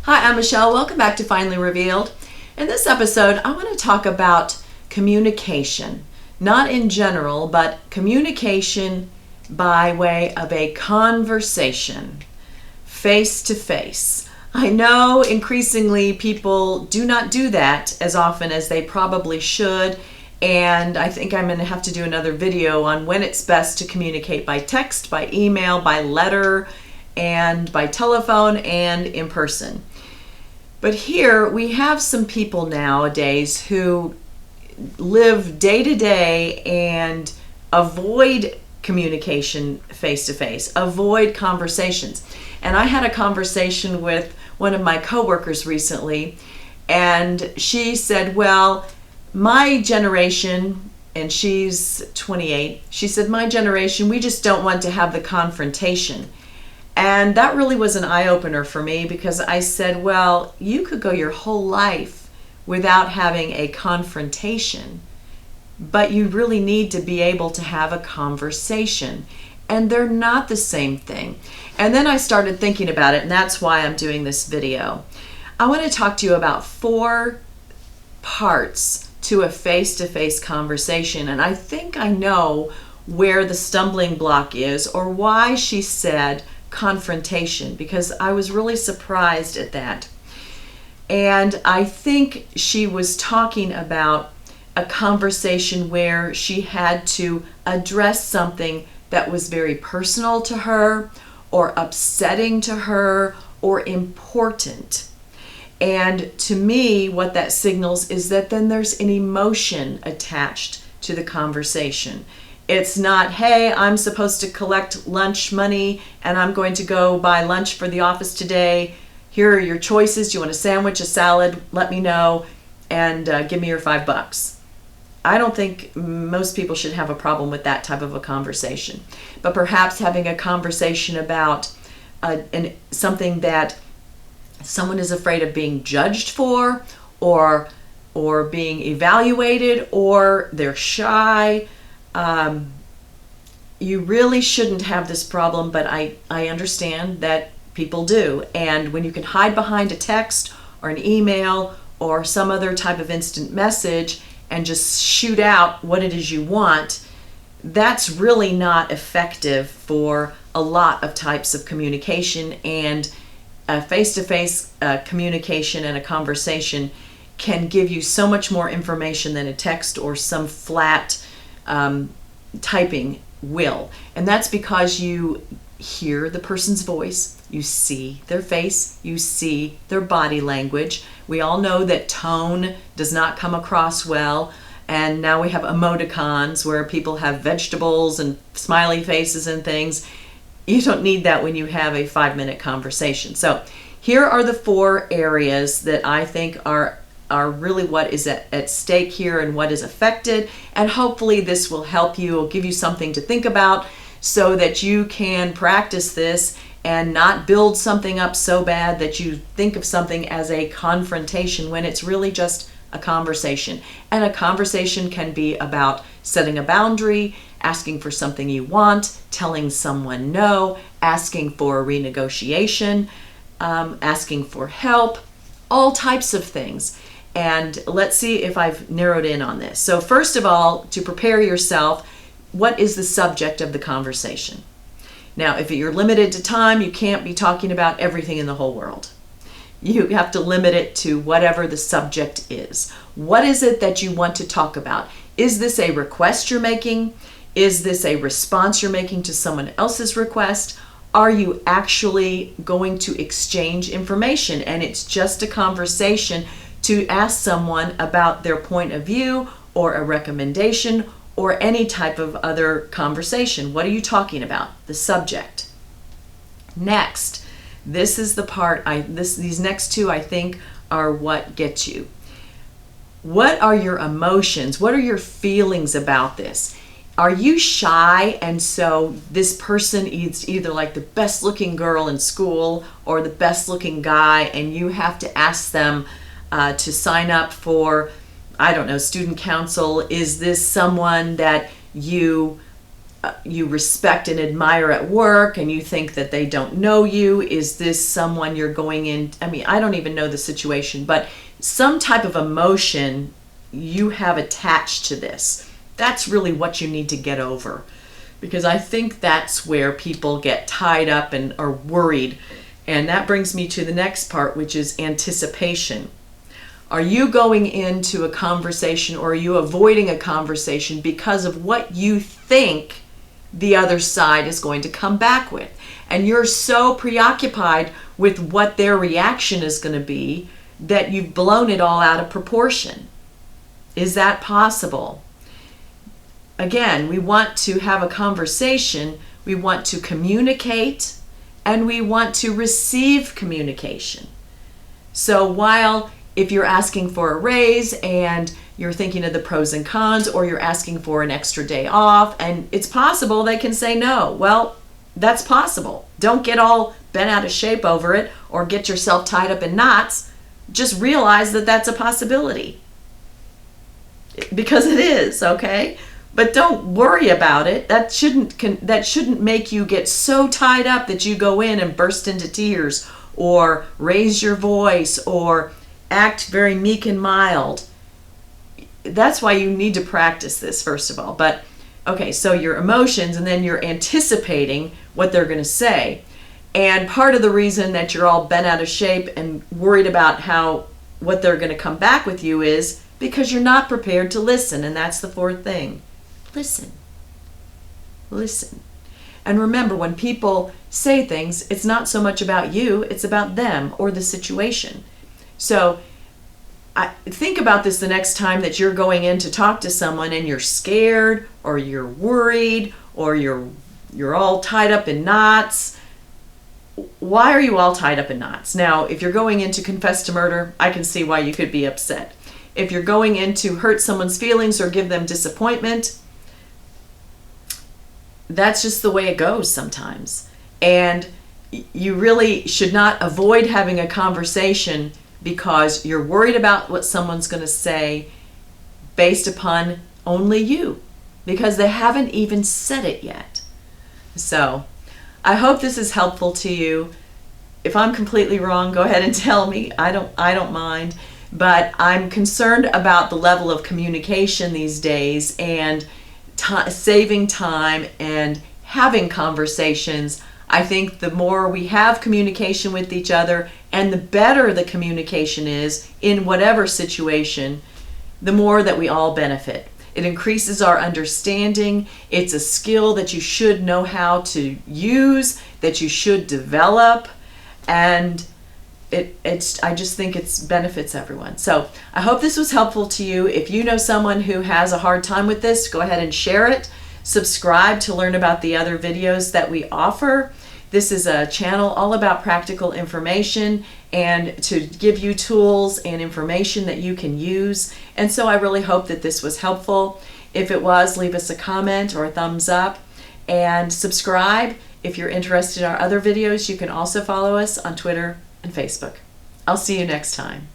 Hi, I'm Michelle. Welcome back to Finally Revealed. In this episode, I want to talk about communication. Not in general, but communication by way of a conversation, face to face. I know increasingly people do not do that as often as they probably should, and I think I'm going to have to do another video on when it's best to communicate by text, by email, by letter, and by telephone and in person. But here we have some people nowadays who live day to day and avoid communication face to face, avoid conversations. And I had a conversation with one of my coworkers recently, and she said, well, my generation, and she's 28, she said, my generation, we just don't want to have the confrontation. And that really was an eye-opener for me, because I said, well, you could go your whole life without having a confrontation, but you really need to be able to have a conversation. And they're not the same thing. And then I started thinking about it, and that's why I'm doing this video. I want to talk to you about 4 parts to a face-to-face conversation, and I think I know where the stumbling block is, or why she said confrontation, because I was really surprised at that. And I think she was talking about a conversation where she had to address something that was very personal to her, or upsetting to her, or important. And to me, what that signals is that then there's an emotion attached to the conversation. It's not, hey, I'm supposed to collect lunch money and I'm going to go buy lunch for the office today. Here are your choices. Do you want a sandwich, a salad? Let me know, and give me your $5. I don't think most people should have a problem with that type of a conversation. But perhaps having a conversation about something that someone is afraid of being judged for, or being evaluated, or they're shy. You really shouldn't have this problem, but I understand that people do. And when you can hide behind a text or an email or some other type of instant message and just shoot out what it is you want, that's really not effective for a lot of types of communication. And a face-to-face communication and a conversation can give you so much more information than a text or some flat typing will. And that's because you hear the person's voice, you see their face, you see their body language. We all know that tone does not come across well, and now we have emoticons where people have vegetables and smiley faces and things. You don't need that when you have a 5-minute conversation. So here are the 4 areas that I think are really what is at stake here and what is affected. And hopefully this will help you, will give you something to think about so that you can practice this and not build something up so bad that you think of something as a confrontation when it's really just a conversation. And a conversation can be about setting a boundary, asking for something you want, telling someone no, asking for a renegotiation, asking for help, all types of things. And let's see if I've narrowed in on this. So first of all, to prepare yourself, what is the subject of the conversation? Now, if you're limited to time, you can't be talking about everything in the whole world. You have to limit it to whatever the subject is. What is it that you want to talk about? Is this a request you're making? Is this a response you're making to someone else's request? Are you actually going to exchange information and it's just a conversation to ask someone about their point of view or a recommendation or any type of other conversation? What are you talking about? The subject. Next, this is the part, these next 2 I think are what gets you. What are your emotions? What are your feelings about this? Are you shy, and so this person is either like the best looking girl in school or the best looking guy, and you have to ask them to sign up for, I don't know, student council? Is this someone that you you respect and admire at work and you think that they don't know you? Is this someone you're going in? I mean, I don't even know the situation, but some type of emotion you have attached to this. That's really what you need to get over, because I think that's where people get tied up and are worried. And that brings me to the next part, which is anticipation. Are you going into a conversation, or are you avoiding a conversation because of what you think the other side is going to come back with? And you're so preoccupied with what their reaction is going to be that you've blown it all out of proportion. Is that possible? Again, we want to have a conversation, we want to communicate, and we want to receive communication. So while if you're asking for a raise and you're thinking of the pros and cons, or you're asking for an extra day off, and it's possible they can say no. Well, that's possible. Don't get all bent out of shape over it or get yourself tied up in knots. Just realize that that's a possibility. Because it is, okay? But don't worry about it. That shouldn't make you get so tied up that you go in and burst into tears or raise your voice or act very meek and mild. That's why you need to practice this, first of all. But okay, so your emotions, and then you're anticipating what they're going to say. And part of the reason that you're all bent out of shape and worried about what they're going to come back with you is because you're not prepared to listen. And that's the fourth thing. Listen. Listen. And remember, when people say things, it's not so much about you, it's about them or the situation. So think about this the next time that you're going in to talk to someone and you're scared or you're worried or you're all tied up in knots. Why are you all tied up in knots? Now, if you're going in to confess to murder, I can see why you could be upset. If you're going in to hurt someone's feelings or give them disappointment, that's just the way it goes sometimes. And you really should not avoid having a conversation because you're worried about what someone's going to say based upon only you, because they haven't even said it yet. So I hope this is helpful to you. If I'm completely wrong, go ahead and tell me. I don't mind. But I'm concerned about the level of communication these days and saving time and having conversations. I think the more we have communication with each other and the better the communication is in whatever situation, the more that we all benefit. It increases our understanding. It's a skill that you should know how to use, that you should develop, and I just think it benefits everyone. So I hope this was helpful to you. If you know someone who has a hard time with this, go ahead and share it. Subscribe to learn about the other videos that we offer. This is a channel all about practical information and to give you tools and information that you can use. And so I really hope that this was helpful. If it was, leave us a comment or a thumbs up and subscribe. If you're interested in our other videos, you can also follow us on Twitter and Facebook. I'll see you next time.